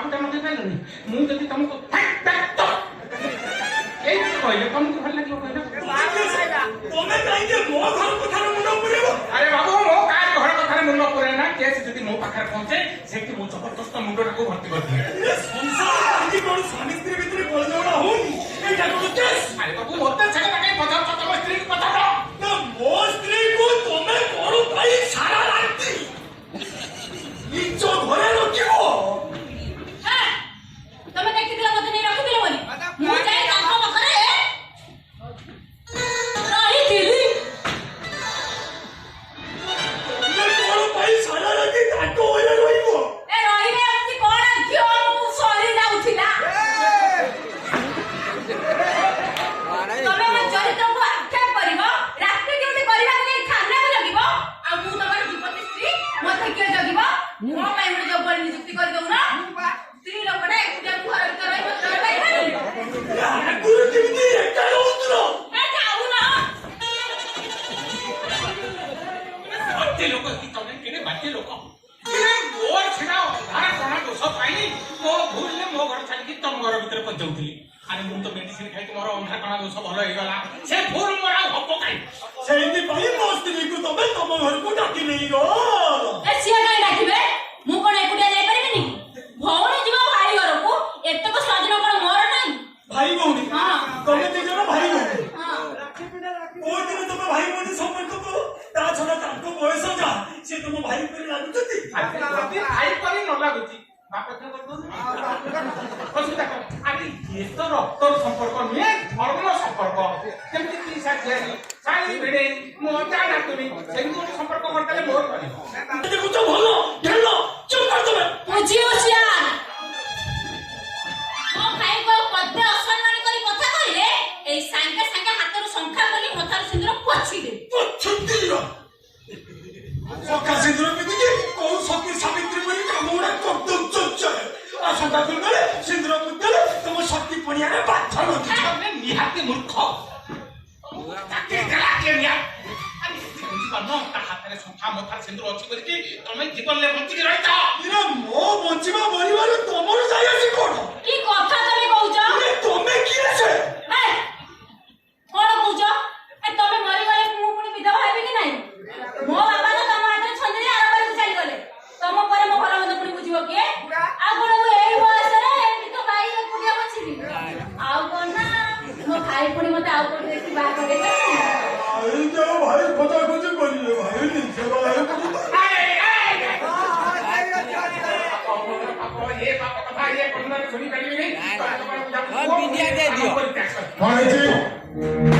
बाबूटा मत पाइलनि मु जदि तुमको ए कहले तुमको भल लागियो कहले तमे काई के मो घर कथा मुंड पुरेबो अरे बाबू मो कार घर कथा मुंड पुरे ना केस जदि मो पाखर पहुंचे सेठी मो जबरदस्त मुंडटा को भर्ती कर दिए संसार आदि कोन स्वामी स्त्री भितर बोलजोड़ा होनी एटा को केस अरे बाबू मोते छके ताके पचार तम स्त्री को पचार ना मो स्त्री को तमे कोन भाई सारा राती इज्जो घरे रखिबो हां तमे देखिदिला मते नै रखिदिला बोली मु जाय ताको मखरे रही दिली तमे कोन भाई सारा राती ताको घरे रहिबो ए रही रे अपनी कोन घियो मु सरी जाउथिला तमे मन चरित्र को आख्या करबो रात्रि ड्यूटी करबा के थाना में लगिबो आ मु तमर जीवन स्त्री मते के जगिबो मो पाई मते जब बड़ी नियुक्ति कर दउ ना स्त्री लोकडा एकुटिया घर भीतर रहिबो तर भाई यार गुरु केमिति एटा उतरो ए जाऊ ना बाटे लोक की तमे केने बाटे लोक ए मोर छिना धारा कोना दोष पाइनी मो भूल ले मो घर छाडी की तम घर भीतर पज जाउथली अरे मु तो मेडिसिन खाइ के मोर अंधा कोना दोष भलो हे गला से भूल मोर आ हपो काई सेइति भाई मो स्त्री को तमे तम घर को डाकी नहीं गो ए सिया काई डाकिबे मु कोन एकुटिया जाई परिबिनी भौणी जीवा भाई घर को एतक स्वाधीन कोन मोर नाही भाई भौणी हां तमे दी जण भाई भौणी हां ओ दिन तमे भाई भौणी संपर्क को ता छडा ताको बयस जा से तुम भाई पर लागुचती भाई परी न लागुची बाप कथा कर दो असुविधा कर अरे ये तो रक्तर संपर्क नुहे धर्म संपर्क केमती ती साथी साई भिडे मोचा ना तुमी सेंगो संपर्क करतले मोर करी देखो तो भलो ढेलो चुप कर तमे बुझी होशियार ओ भाई को पद्य असम्मान करी कथा कहिले ए संगे संगे हातरु संखा बोली मथार सिंदूर पोछि दे छुट्टी लो सका सिंदूर में के को सती सावित्री में कामोड़ा करदम चच्चा आसंता दुर्गले सिंदूर मुद्दले तुम शक्ति पणिया रे बाथ लो तमे निहाती मूर्ख ताके गला के निया अरे समझी पानो ता हातरे संखा मथार सिंदूर अछि करी तमे जीवन ले बंची के रहता इरा मो बंचिबा मरिबार तमर जाय अछि कोन की कथा तमे कहउछ ए तमे की रे से ए कोन कहउछ ए तमे मरि गले मु पुनी विधवा हेबे कि नाही मो बाबा तो तम हातरे छंदरी आरबार को चली गले तम परे मो भला मत पुनी बुझिबो के आ कोन मु एई बयस रे एमि तो भाई एकुटिया बचिबी आउ कोन ना मो भाई पुनी मते आउ कोन देखि बा करे आई जो भाई खोजा खोजी करिए भाई नीचे वाला है ये बाप कथा ये कन्नड़ सुनी करी नहीं हाँ, बिटिया दे दियो। भाई जी